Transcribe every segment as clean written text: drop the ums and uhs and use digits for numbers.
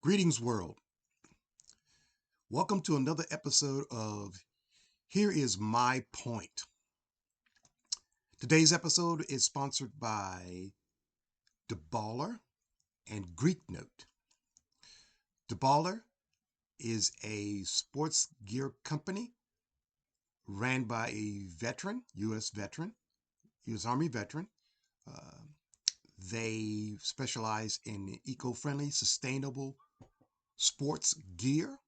Greetings, world. Welcome to another episode of Here Is My Point. Today's episode is sponsored by DeBaller and Greek Note. DeBaller is a sports gear company ran by a veteran, U.S. Army veteran. Uh, they specialize in eco-friendly, sustainable sports gear.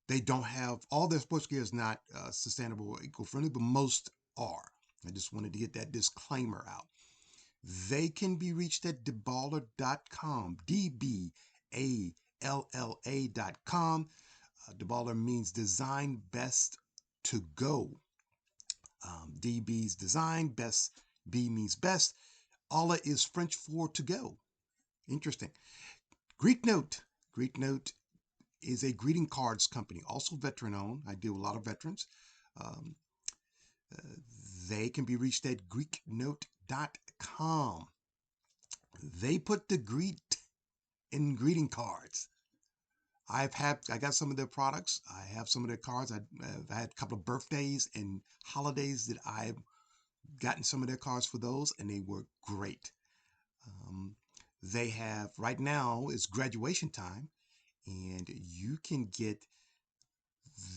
They don't have all their sports gear is not sustainable or eco-friendly, but most are. I just wanted to get that disclaimer out. They can be reached at deballer.com, DBALLA.com. DeBaller means design best to go. DB's design, best, B means best. Alla is French for to go. Interesting. Greek Note. Greek Note is a greeting cards company, also veteran owned. I deal with a lot of veterans. Um, uh, they can be reached at greeknote.com. They put the greet in greeting cards. I got some of their products. I have some of their cards. I've had a couple of birthdays and holidays that I've gotten some of their cards for those, and they were great. They have right now is graduation time, and you can get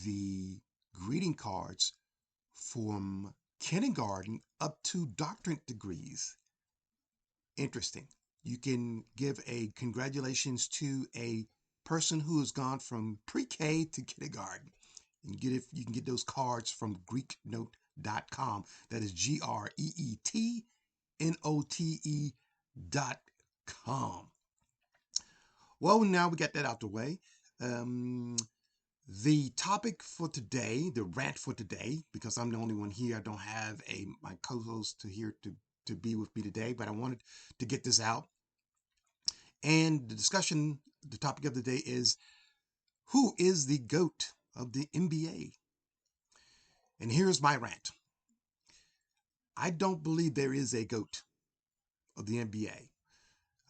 the greeting cards from kindergarten up to doctorate degrees. Interesting. You can give a congratulations to a person who has gone from pre-K to kindergarten. You can get those cards from greeknote.com. That is GREETNOTE.com. Well, now we got that out the way. The topic for today, the rant for today, because I'm the only one here, I don't have my co-host to be with me today, but I wanted to get this out. And the topic of the day is, who is the GOAT of the NBA? And here's my rant. I don't believe there is a GOAT of the NBA.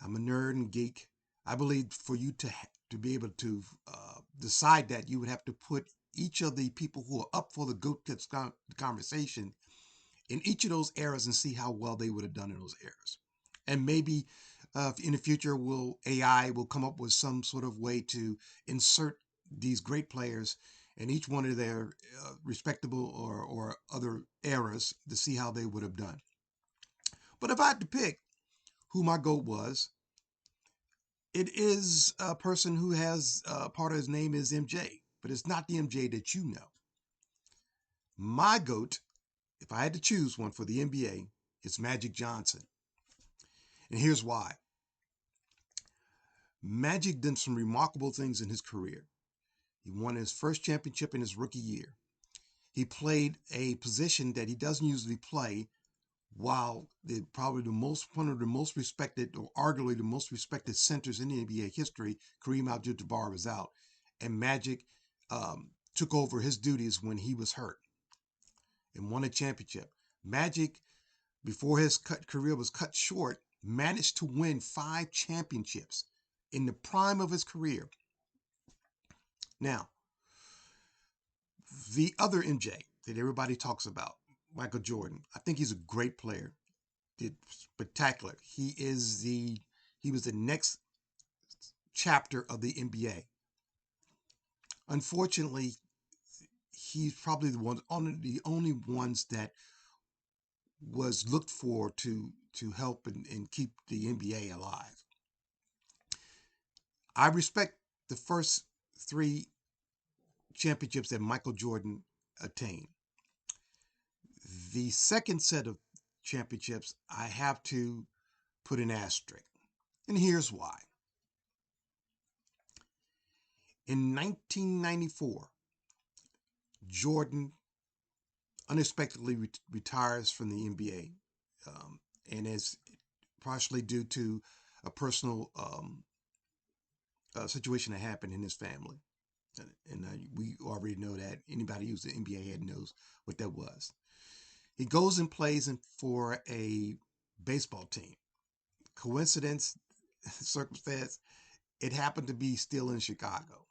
I'm a nerd and geek. I believe for you to be able to decide that, you would have to put each of the people who are up for the GOAT conversation in each of those eras and see how well they would have done in those eras. And maybe in the future, AI will come up with some sort of way to insert these great players in each one of their respectable or other eras to see how they would have done. But if I had to pick who my GOAT was, it is a person who has part of his name is MJ, but it's not the MJ that you know. My GOAT, if I had to choose one for the NBA, it's Magic Johnson. And here's why. Magic did some remarkable things in his career. He won his first championship in his rookie year. He played a position that he doesn't usually play, while one of the most respected, or arguably the most respected centers in the NBA history, Kareem Abdul-Jabbar, was out, and Magic took over his duties when he was hurt and won a championship. Magic, before his career was cut short, managed to win 5 championships in the prime of his career. Now, the other MJ that everybody talks about, Michael Jordan, I think he's a great player. Did spectacular. He was the next chapter of the NBA. Unfortunately, he's probably the only ones that was looked for to help and keep the NBA alive. I respect the first 3 championships that Michael Jordan attained. The second set of championships, I have to put an asterisk. And here's why. In 1994, Jordan unexpectedly retires from the NBA, and is partially due to a personal situation that happened in his family. And we already know that. Anybody who's an NBA head knows what that was. He goes and plays for a baseball team. Coincidence, circumstance, It happened to be still in Chicago.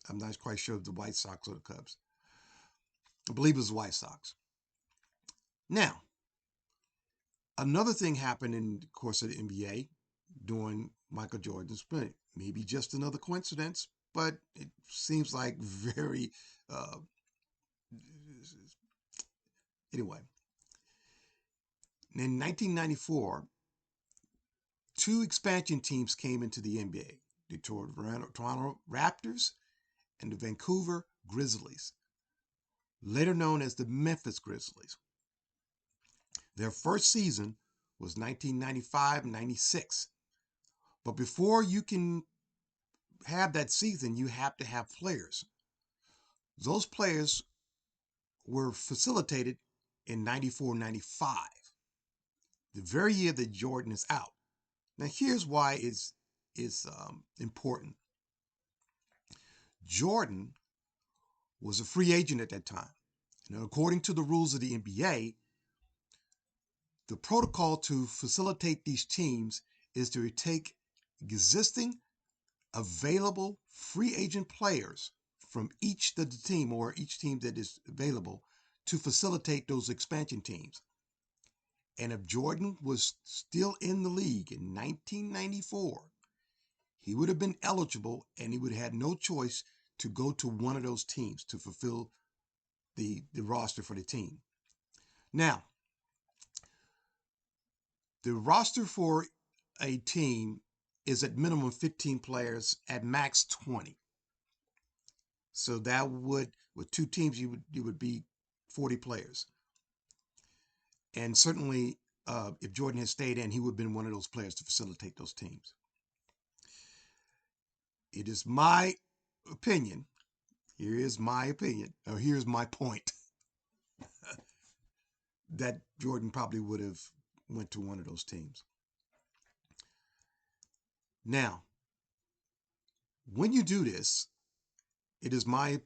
I'm not quite sure if the White Sox or the Cubs. I believe it was the White Sox. Now, another thing happened in the course of the NBA during Michael Jordan's play. Maybe just another coincidence, but it seems like very. Uh, anyway, in 1994, two expansion teams came into the NBA: the Toronto Raptors and the Vancouver Grizzlies, later known as the Memphis Grizzlies. Their first season was 1995-96. But before you can have that season, you have to have players. Those players were facilitated in 94-95, the very year that Jordan is out. Now, here's why it's important. Jordan was a free agent at that time. And according to the rules of the NBA, the protocol to facilitate these teams is to take existing available free agent players from each of the team or each team that is available to facilitate those expansion teams. And if Jordan was still in the league in 1994, he would have been eligible and he would have had no choice to go to one of those teams to fulfill the roster for the team. Now, the roster for a team is at minimum 15 players, at max 20. So that would, with two teams, you would be 40 players. And certainly, if Jordan had stayed in, he would have been one of those players to facilitate those teams. It is my opinion. Here is my opinion, or here's my point, that Jordan probably would have went to one of those teams. Now, when you do this, here's my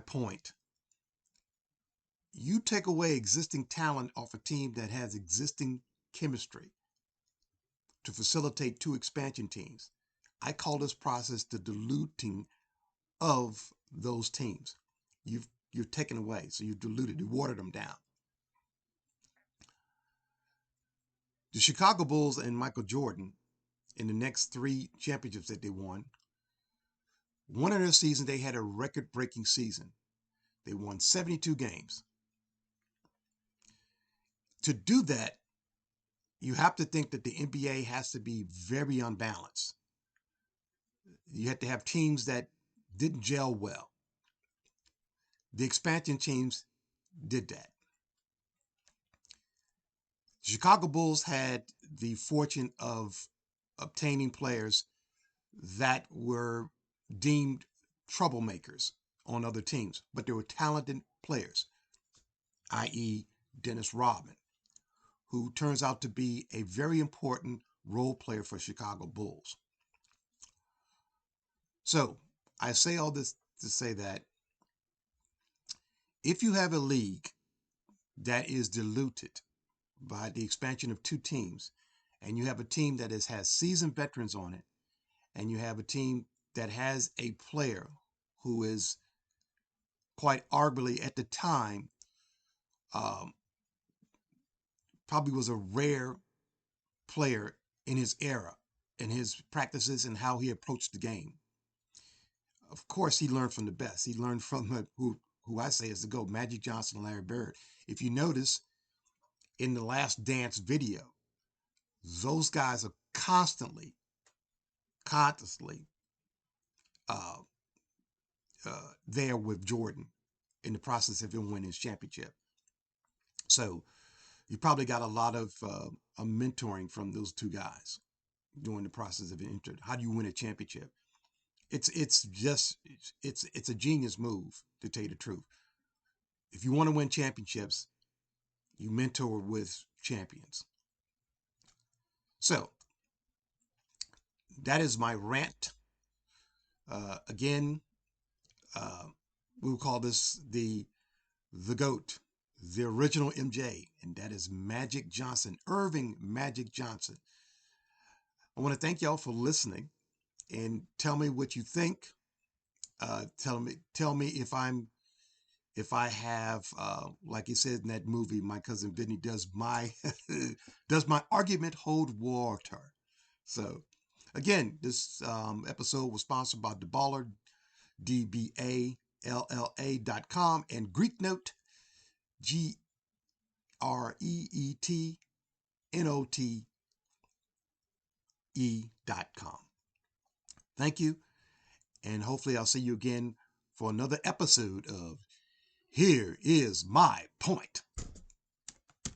point. You take away existing talent off a team that has existing chemistry to facilitate two expansion teams. I call this process the diluting of those teams. You've taken away, so you've diluted, you watered them down. The Chicago Bulls and Michael Jordan, in the next three championships that they won, one of their seasons they had a record-breaking season. They won 72 games. To do that, you have to think that the NBA has to be very unbalanced. You have to have teams that didn't gel well. The expansion teams did that. The Chicago Bulls had the fortune of obtaining players that were deemed troublemakers on other teams, but they were talented players, i.e. Dennis Rodman, who turns out to be a very important role player for Chicago Bulls. So I say all this to say that if you have a league that is diluted by the expansion of two teams, and you have a team that has seasoned veterans on it, and you have a team that has a player who is quite arguably at the time um, probably was a rare player in his era, in his practices and how he approached the game. Of course, he learned from the best. He learned from who I say is the GOAT, Magic Johnson and Larry Bird. If you notice in the Last Dance video, those guys are constantly uh, there with Jordan in the process of him winning his championship. So you probably got a lot of mentoring from those two guys during the process of it. How do you win a championship? It's a genius move, to tell you the truth. If you want to win championships, you mentor with champions. So that is my rant. Again, we'll call this the GOAT, the original MJ, and that is Magic Johnson, Earvin Magic Johnson. I want to thank y'all for listening. and tell me what you think. Tell me if I have, like you said in that movie, my cousin Vinny does my does my argument hold water? So, again, this episode was sponsored by DeBaller, DBALLA.com, and Greek Note, GREETNOTE.com. Thank you, and hopefully I'll see you again for another episode of Here Is My Point.